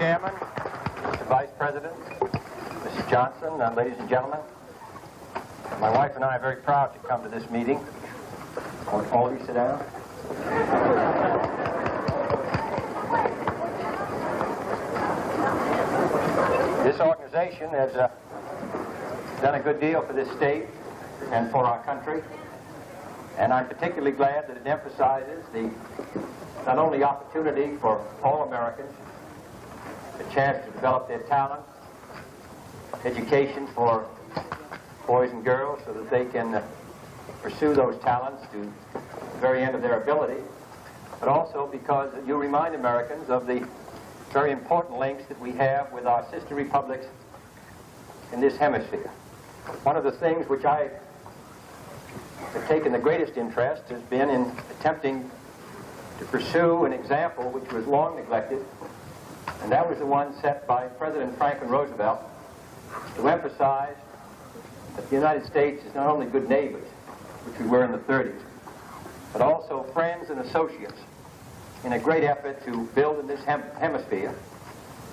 Chairman, Mr. Vice President, Mrs. Johnson, ladies and gentlemen, my wife and I are very proud to come to this meeting. Won't all of you sit down? This organization has done a good deal for this state and for our country, and I'm particularly glad that it emphasizes the not only opportunity for all Americans, the chance to develop their talents, education for boys and girls so that they can pursue those talents to the very end of their ability, but also because you remind Americans of the very important links that we have with our sister republics in this hemisphere. One of the things which I have taken the greatest interest has been in attempting to pursue an example which was long neglected, and that was the one set by President Franklin Roosevelt to emphasize that the United States is not only good neighbors, which we were in the 30s, but also friends and associates in a great effort to build in this hemisphere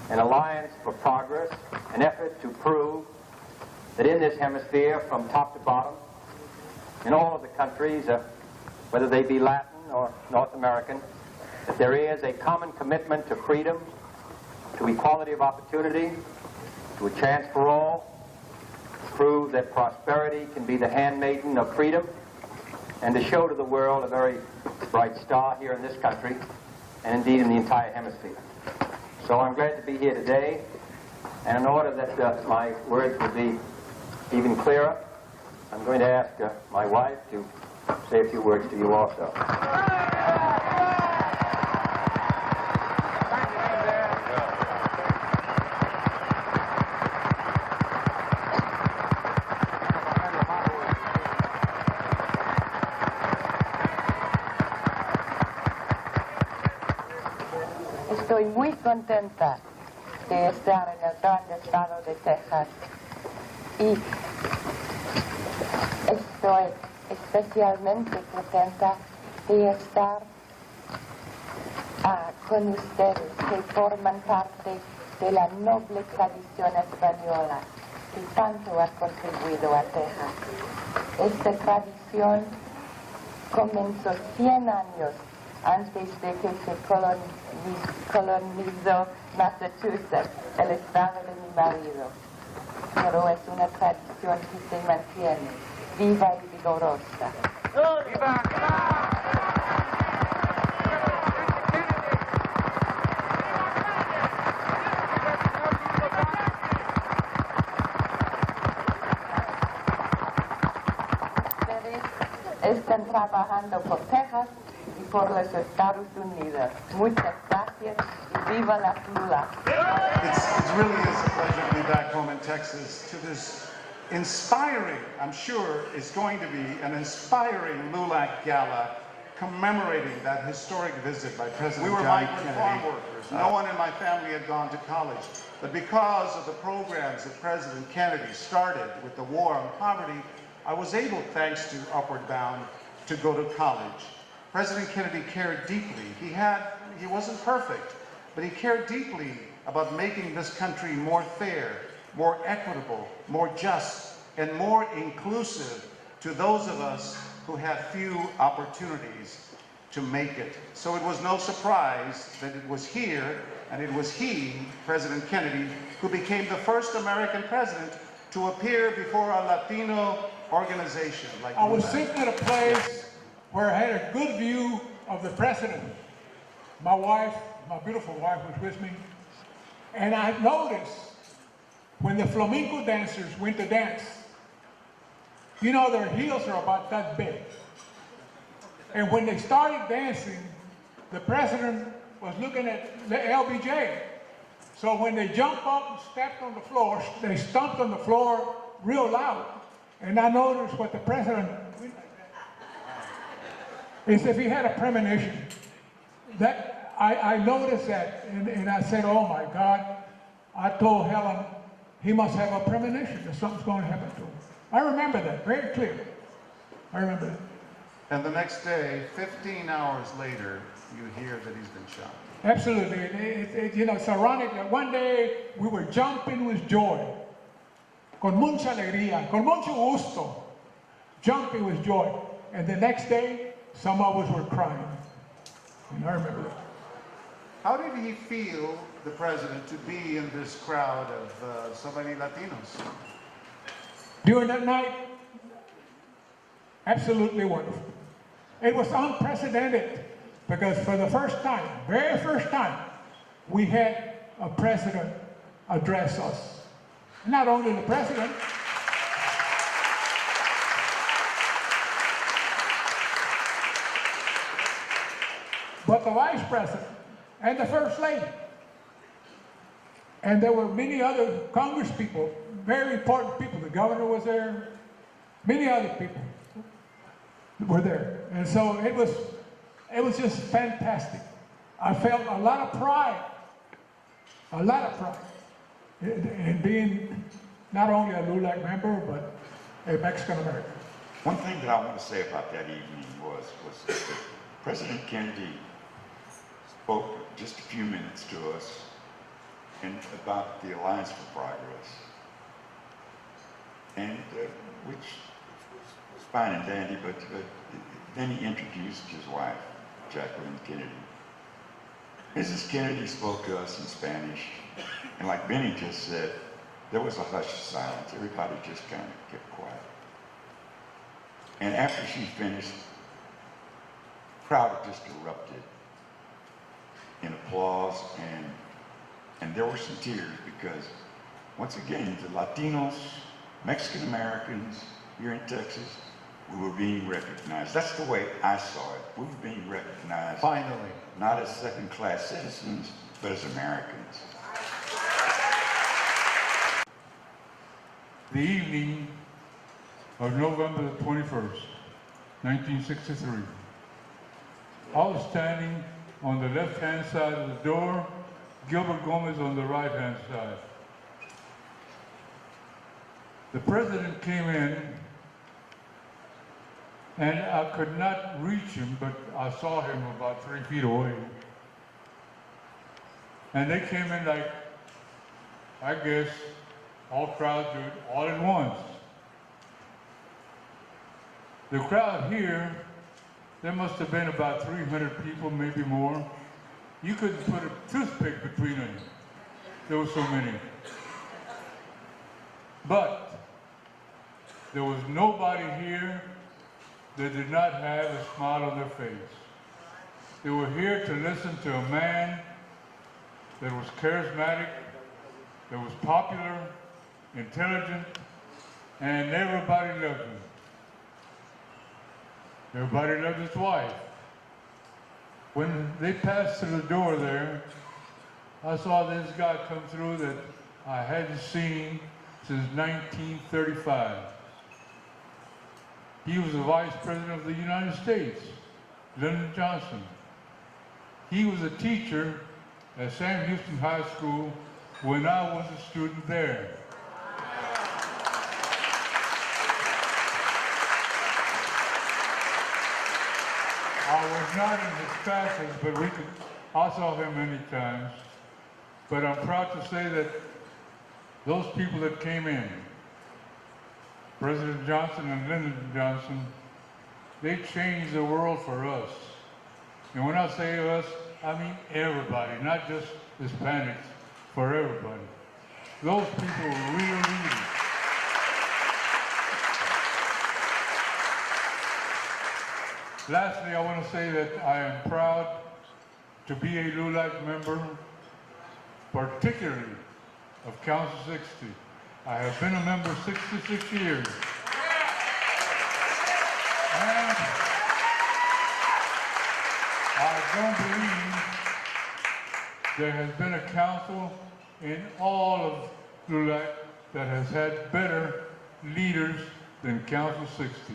an alliance for progress, an effort to prove that in this hemisphere, from top to bottom, in all of the countries, whether they be Latin or North American, that there is a common commitment to freedom, to equality of opportunity, to a chance for all, to prove that prosperity can be the handmaiden of freedom, and to show to the world a very bright star here in this country, and indeed in the entire hemisphere. So I'm glad to be here today, and in order that my words will be even clearer, I'm going to ask my wife to say a few words to you also. Estoy muy contenta de estar en el gran estado de Texas y estoy especialmente contenta de estar con ustedes que forman parte de la noble tradición española que tanto ha contribuido a Texas. Esta tradición comenzó 100 años antes de que se colonizó Massachusetts, el estado de mi marido. Pero es una tradición que se mantiene viva y vigorosa. Ustedes están trabajando por Texas y por los Estados Unidos. Muchas gracias y viva la LULAC. It really is a pleasure to be back home in Texas to this inspiring, I'm sure it's going to be an inspiring LULAC Gala commemorating that historic visit by President John Kennedy. We were migrant farm workers. No one in my family had gone to college. But because of the programs that President Kennedy started with the war on poverty, I was able, thanks to Upward Bound, to go to college. President Kennedy cared deeply. He wasn't perfect, but he cared deeply about making this country more fair, more equitable, more just, and more inclusive to those of us who had few opportunities to make it. So it was no surprise that it was here, and it was he, President Kennedy, who became the first American president to appear before a Latino organization like I was LULAC. sitting at a place where I had a good view of the president. My wife, my beautiful wife, was with me, and I noticed when the flamenco dancers went to dance, you know, their heels are about that big. And when they started dancing, the president was looking at the LBJ. So when they jumped up and stepped on the floor, they stomped on the floor real loud. And I noticed what the president, is if he had a premonition. That I noticed that, and I said, oh my God, I told Helen, he must have a premonition that something's going to happen to him. I remember that very clearly. I remember that. And the next day, 15 hours later, you hear that he's been shot. Absolutely. You know, it's ironic that one day we were jumping with joy, con mucha alegría, con mucho gusto, jumping with joy. And the next day, some of us were crying. And I remember that. How did he feel, the president, to be in this crowd of so many Latinos? During that night, absolutely wonderful. It was unprecedented because for the first time, very first time, we had a president address us. Not only the president, but the vice president and the first lady. And there were many other Congress people, very important people. The governor was there, many other people were there. And so it was just fantastic. I felt a lot of pride in being not only a LULAC member, but a Mexican American. One thing that I want to say about that evening was that President Kennedy spoke just a few minutes to us about the Alliance for Progress, and which was fine and dandy, but then he introduced his wife, Jacqueline Kennedy. Mrs. Kennedy spoke to us in Spanish, and like Bennie just said, there was a hushed silence. Everybody just kind of kept quiet. And after she finished, the crowd just erupted in applause, and there were some tears because, once again, the Latinos, Mexican Americans here in Texas, we were being recognized. That's the way I saw it. We were being recognized. Finally. Not as second-class citizens, but as Americans. The evening of November the 21st, 1963. I was standing on the left-hand side of the door, Gilbert Gomez on the right-hand side. The president came in, and I could not reach him, but I saw him about 3 feet away. And they came in like, I guess, all crowds do it all at once. The crowd here, there must have been about 300 people, maybe more. You couldn't put a toothpick between them. There were so many. But there was nobody here that did not have a smile on their face. They were here to listen to a man that was charismatic, that was popular, intelligent, and everybody loved him. Everybody loved his wife. When they passed through the door there, I saw this guy come through that I hadn't seen since 1935. He was the Vice President of the United States, Lyndon Johnson. He was a teacher at Sam Houston High School when I was a student there. I was not in his classes, but I saw him many times. But I'm proud to say that those people that came in, President Johnson and Lyndon Johnson, they changed the world for us. And when I say us, I mean everybody, not just Hispanics, for everybody. Those people were real leaders. Lastly, I want to say that I am proud to be a LULAC member, particularly of Council 60. I have been a member 66 years. And I don't believe there has been a council in all of LULAC that has had better leaders than Council 60.